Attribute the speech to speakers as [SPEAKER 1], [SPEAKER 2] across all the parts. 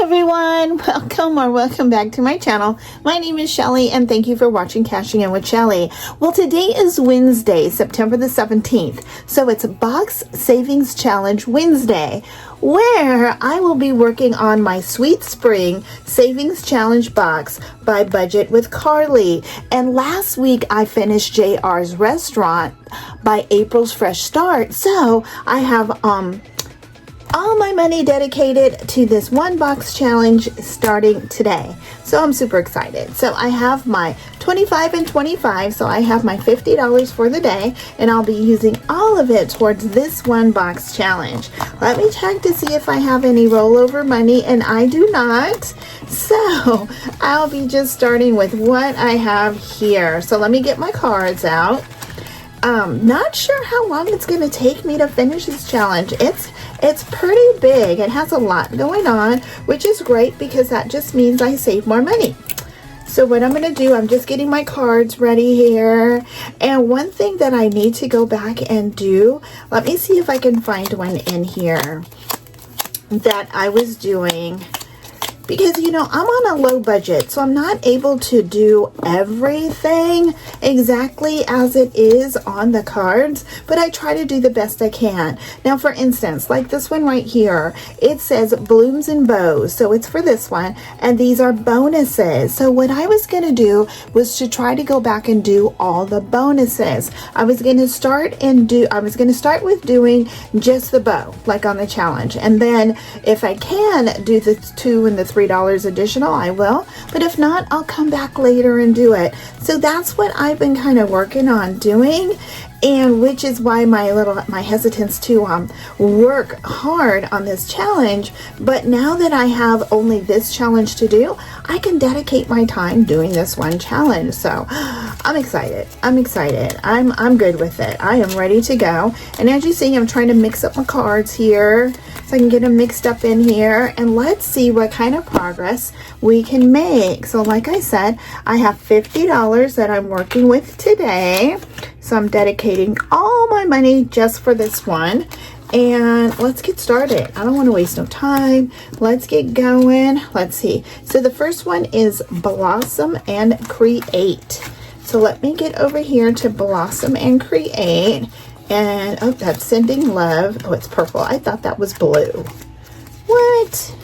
[SPEAKER 1] everyone, welcome back to my channel. My name is Shelley and thank you for watching Cashing In with Shelley. Well, today is Wednesday, September the 17th, so it's Box Savings Challenge Wednesday, where I will be working on my Sweet Spring Savings Challenge box by Budget with Carly. And last week I finished JR's restaurant by April's Fresh Start, so I have all my money dedicated to this one box challenge starting today. So I'm super excited. So I have my 25 and 25, so I have my $50 for the day, and I'll be using all of it towards this one box challenge. Let me check to see if I have any rollover money, and I do not. So I'll be just starting with what I have here. So let me get my cards out. Not sure how long it's going to take me to finish this challenge. It's pretty big. It has a lot going on, which is great because that just means I save more money. So what I'm going to do, I'm just getting my cards ready here. And one thing that I need to go back and do, let me see if I can find one in here that I was doing. Because, you know, I'm on a low budget, so I'm not able to do everything exactly as it is on the cards, but I try to do the best I can. Now, for instance, like this one right here, it says Blooms and Bows, so it's for this one, and these are bonuses. So what I was going to do was to try to go back and do all the bonuses. I was going to start with doing just the bow, like on the challenge, and then if I can do the $2 and the $3 additional, I will, but if not, I'll come back later and do it. So that's what I've been kind of working on doing, and which is why my hesitance to work hard on this challenge. But now that I have only this challenge to do, I can dedicate my time doing this one challenge. So I'm excited. I'm good with it. I am ready to go. And as you see, I'm trying to mix up my cards here so I can get them mixed up in here, and let's see what kind of progress we can make. So like I said, I have $50 that I'm working with today. So I'm dedicating all my money just for this one. And let's get started. I don't want to waste no time. Let's get going. Let's see. So the first one is Blossom and Create. So let me get over here to Blossom and Create. And oh, that's Sending Love. Oh, it's purple. I thought that was blue. What?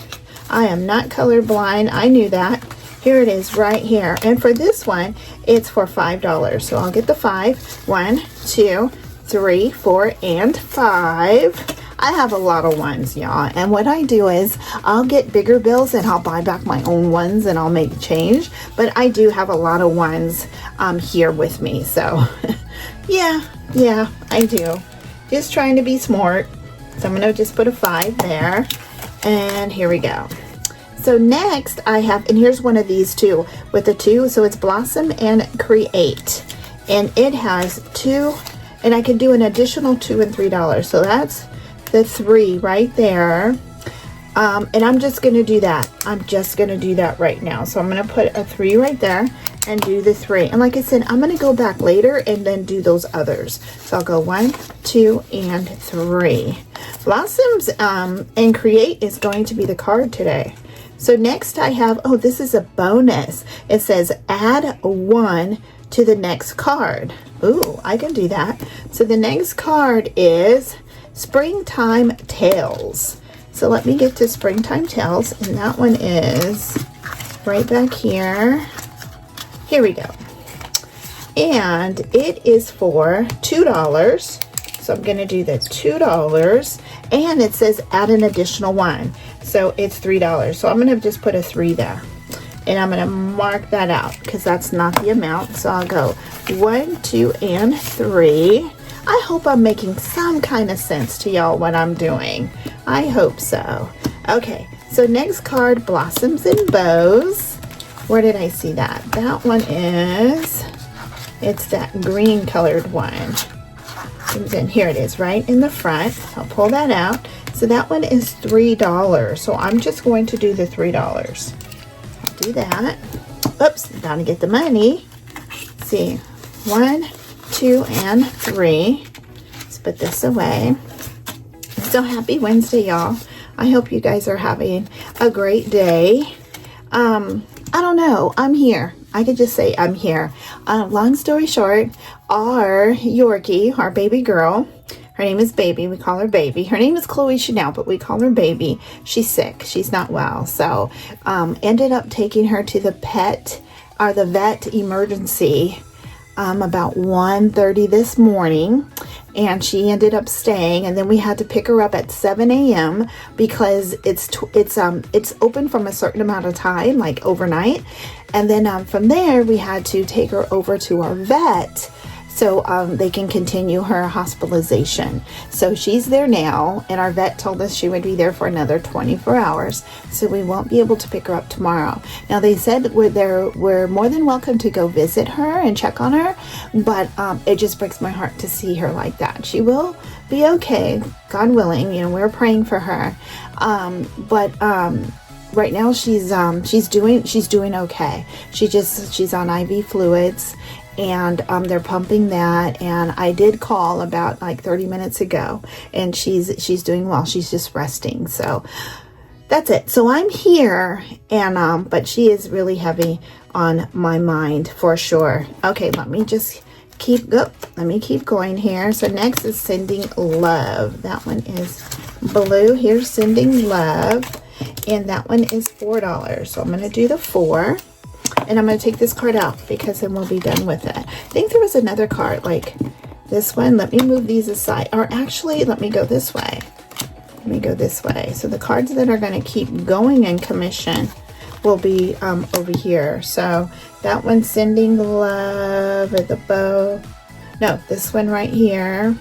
[SPEAKER 1] I am not colorblind. I knew that. Here it is right here. And for this one, it's for $5. So I'll get the 5. 1, 2, 3, 4, and 5. I have a lot of ones, y'all. And what I do is I'll get bigger bills and I'll buy back my own ones and I'll make change. But I do have a lot of ones here with me. So yeah, I do. Just trying to be smart. So I'm going to just put a 5 there. And here we go. So next I have, and here's one of these too with the 2. So it's Blossom and Create. And it has 2, and I can do an additional $2 and $3. So that's the 3 right there. And I'm just going to do that. I'm just going to do that right now. So I'm going to put a 3 right there and do the 3. And like I said, I'm going to go back later and then do those others. So I'll go 1, 2, and 3. Blossoms and Create is going to be the card today. So next I have, oh, this is a bonus. It says add 1 to the next card. Ooh, I can do that. So the next card is Springtime Tales. So let me get to Springtime Tales, and that one is right back here. Here we go. And it is for $2. So I'm going to do the $2, and it says add an additional 1. So it's $3. So I'm going to just put a 3 there. And I'm going to mark that out because that's not the amount. So I'll go 1, 2, and 3. I hope I'm making some kind of sense to y'all what I'm doing. I hope so. Okay, so next card, Blossoms and Bows. Where did I see that? That one is, it's that green colored one. And here it is right in the front. I'll pull that out. So that one is $3. So I'm just going to do the $3. I'll do that. Oops, gotta get the money. Let's see, 1, 2, and 3. Let's put this away. So happy Wednesday, y'all. I hope you guys are having a great day. I don't know. I'm here. I could just say I'm here. Long story short, our Yorkie, our baby girl, her name is Baby. We call her Baby. Her name is Chloe Chanel, but we call her Baby. She's sick. She's not well. So ended up taking her to the vet emergency about 1:30 this morning, and she ended up staying, and then we had to pick her up at 7 a.m. because it's open from a certain amount of time, like overnight, and then from there we had to take her over to our vet so they can continue her hospitalization. So she's there now, and our vet told us she would be there for another 24 hours, so we won't be able to pick her up tomorrow. Now they said we're more than welcome to go visit her and check on her, but it just breaks my heart to see her like that. She will be okay, God willing. You know, we're praying for her, but right now she's doing okay. She's on IV fluids, and they're pumping that, and I did call about like 30 minutes ago, and she's doing well. She's just resting. So that's it. So I'm here, and but she is really heavy on my mind for sure. Okay, let me keep going here. So next is Sending Love. That one is blue. Here's Sending Love, and that one is $4. So I'm going to do the 4. And I'm going to take this card out because then we'll be done with it. I think there was another card like this one. Let me move these aside. Or actually, let me go this way. Let me go this way. So the cards that are going to keep going in commission will be over here. So that one's Sending Love with a bow. No, this one right here.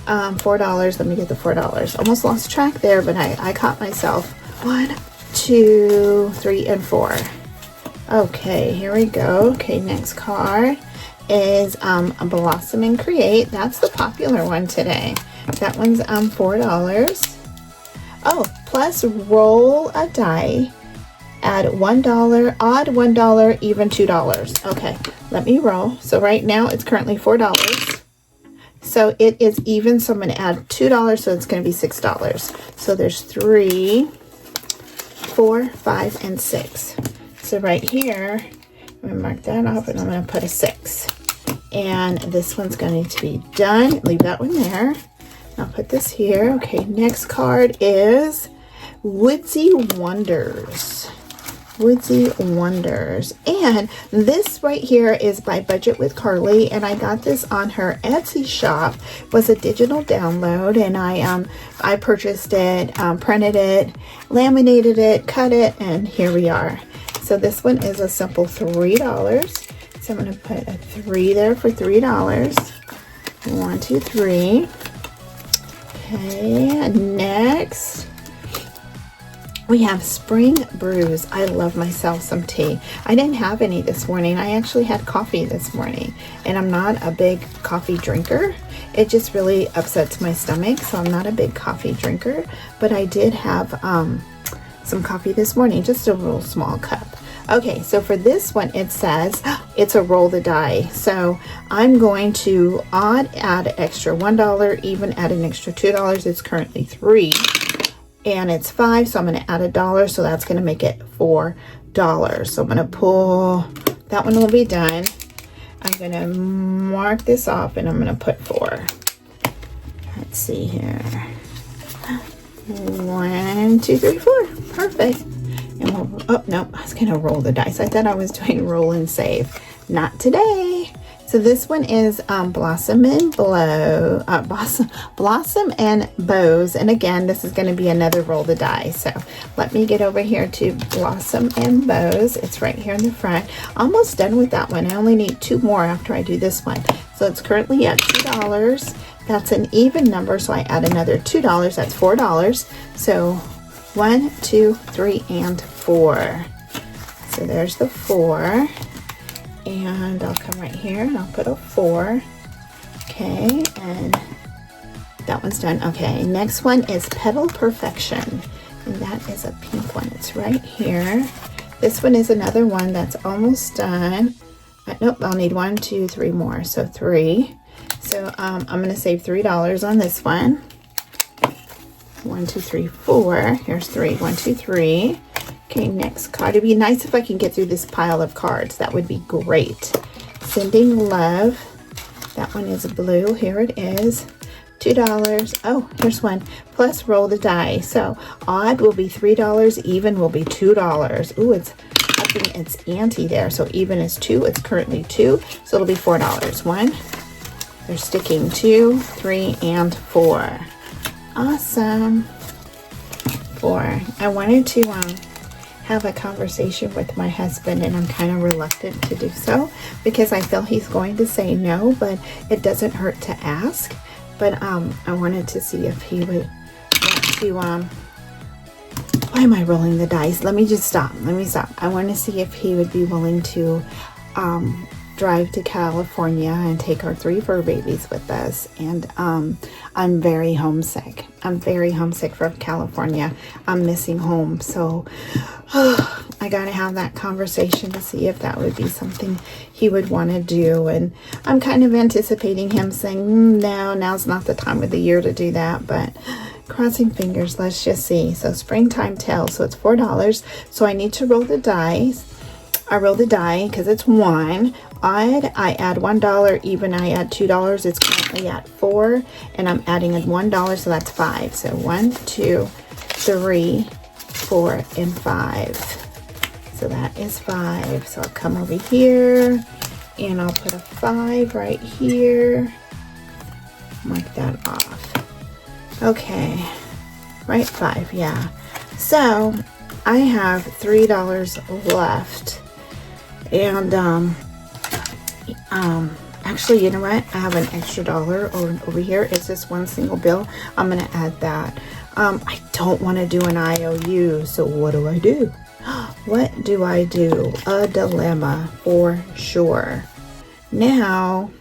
[SPEAKER 1] $4. Let me get the $4. Almost lost track there, but I caught myself. 1, 2, 3, and 4. Okay, here we go. Okay, next card is Blossom and Create. That's the popular one today. That one's $4. Oh, plus roll a die. Add $1, odd $1, even $2. Okay, let me roll. So right now it's currently $4. So it is even, so I'm going to add $2, so it's going to be $6. So there's 3, 4, 5, and 6. So right here, I'm going to mark that off, and I'm going to put a 6. And this one's going to be done. Leave that one there. I'll put this here. Okay, next card is Woodsy Wonders. Woodsy Wonders. And this right here is by Budget with Carly, and I got this on her Etsy shop. It was a digital download, and I purchased it, printed it, laminated it, cut it, and here we are. So this one is a simple $3. So I'm going to put a 3 there for $3. 1, 2, 3. Okay, next we have Spring Brews. I love myself some tea. I didn't have any this morning. I actually had coffee this morning, and I'm not a big coffee drinker. It just really upsets my stomach, so I'm not a big coffee drinker. But I did have some coffee this morning, just a real small cup. Okay, so for this one, it says it's a roll the die. So I'm going to add extra $1, even add an extra $2. It's currently 3, and it's 5, so I'm going to add $1, so that's going to make it $4. So I'm going to pull, that one will be done. I'm going to mark this off, and I'm going to put 4. Let's see here. 1, 2, 3, 4. Perfect. And we'll, oh no, I was gonna roll the dice. I thought I was doing roll and save. Not today. So this one is Blossom and Bows. And again, this is going to be another roll the die. So let me get over here to Blossom and Bows. It's right here in the front. Almost done with that one. I only need 2 more after I do this one. So it's currently at $2. That's an even number, so I add another $2. That's $4. So 1, 2, 3, and 4. So there's the 4. And I'll come right here and I'll put a 4. Okay, and that one's done. Okay, next one is Petal Perfection. And that is a pink one. It's right here. This one is another one that's almost done. Nope, I'll need 1, 2, 3 more. So 3. So I'm going to save $3 on this one. 1, 2, 3, 4. Here's 3. 1, 2, 3. Okay, next card. It'd be nice if I can get through this pile of cards. That would be great. Sending love. That one is blue. Here it is. $2. Oh, here's one. Plus roll the die. So odd will be $3. Even will be $2. Ooh, it's upping its ante there. So even is 2. It's currently 2. So it'll be $4. 1. They're sticking 2, 3, and 4. Awesome. 4. I wanted to have a conversation with my husband, and I'm kind of reluctant to do so because I feel he's going to say no, but it doesn't hurt to ask. But I wanted to see if he would want to why am I rolling the dice? Let me just stop. Let me stop. I want to see if he would be willing to drive to California and take our 3 fur babies with us. And I'm very homesick. I'm very homesick from California. I'm missing home. So I got to have that conversation to see if that would be something he would want to do. And I'm kind of anticipating him saying, no, now's not the time of the year to do that. But crossing fingers, let's just see. So springtime tails. So it's $4. So I need to roll the dice. I roll the die because it's 1. Odd, I add $1. Even, I add $2. It's currently at 4. And I'm adding in $1, so that's 5. So 1, 2, 3, 4, and 5. So that is 5. So I'll come over here and I'll put a 5 right here. Mark that off. Okay. Right, 5, yeah. So I have $3 left. And actually, you know what? I have an extra dollar over here. It's just one single bill. I'm gonna add that. I don't want to do an IOU, so what do I do? What do I do? A dilemma for sure. Now,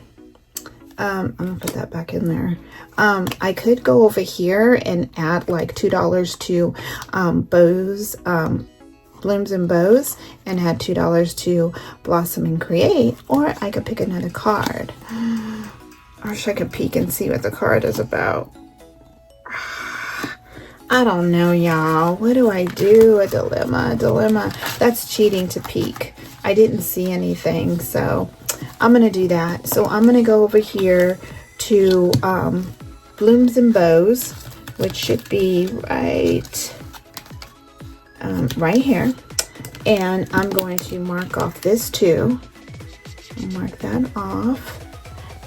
[SPEAKER 1] I'm gonna put that back in there. I could go over here and add like $2 to bows, blooms and bows, and add $2 to blossom and create, or I could pick another card. I wish I could peek and see what the card is about. I don't know, y'all. What do I do? A dilemma. That's cheating to peek. I didn't see anything, so I'm gonna do that. So I'm gonna go over here to blooms and bows, which should be right here, and I'm going to mark off this too. Mark that off,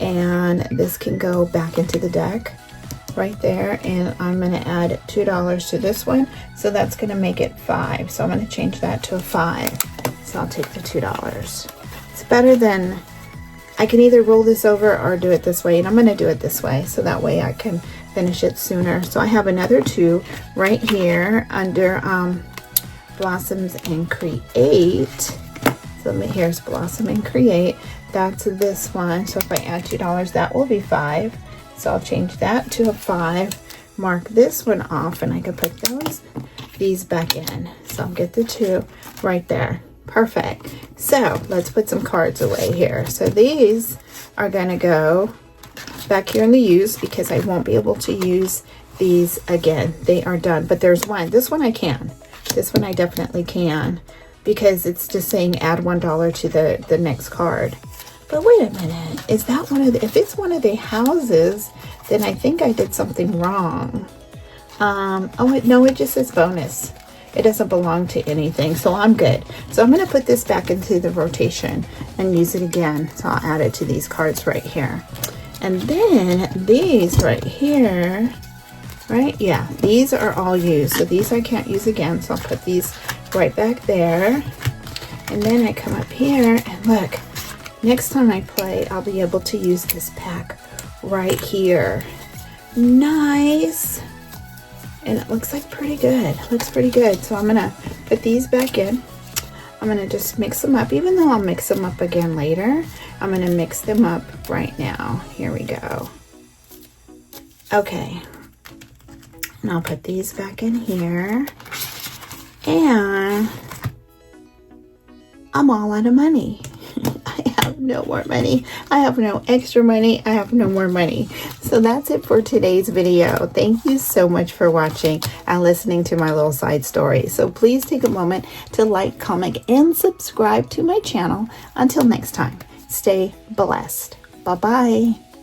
[SPEAKER 1] and this can go back into the deck right there, and I'm going to add $2 to this one, so that's going to make it 5. So I'm going to change that to a 5. So I'll take the $2. It's better than, I can either roll this over or do it this way, and I'm going to do it this way so that way I can finish it sooner. So I have another 2 right here under blossoms and create. So here's blossom and create. That's this one. So if I add $2, that will be 5. So I'll change that to a 5. Mark this one off, and I can put these back in. So I'll get the 2 right there. Perfect. So let's put some cards away here. So these are gonna go back here in the use because I won't be able to use these again. They are done. But there's one. This one I can. This one I definitely can because it's just saying add $1 to the next card. But wait a minute, is that one of the, if it's one of the houses, then I think I did something wrong. Oh, no, it just says bonus. It doesn't belong to anything, so I'm good. So I'm gonna put this back into the rotation and use it again. So I'll add it to these cards right here. And then these right here, right? Yeah, these are all used. So these I can't use again, so I'll put these right back there. And then I come up here and look, next time I play, I'll be able to use this pack right here. Nice. And it looks like pretty good. It looks pretty good. So I'm gonna put these back in. I'm gonna just mix them up, even though I'll mix them up again later. I'm gonna mix them up right now. Here we go. Okay. And I'll put these back in here. And I'm all out of money. I have no more money. I have no extra money. I have no more money. So that's it for today's video. Thank you so much for watching and listening to my little side story. So please take a moment to like, comment, and subscribe to my channel. Until next time, stay blessed. Bye-bye.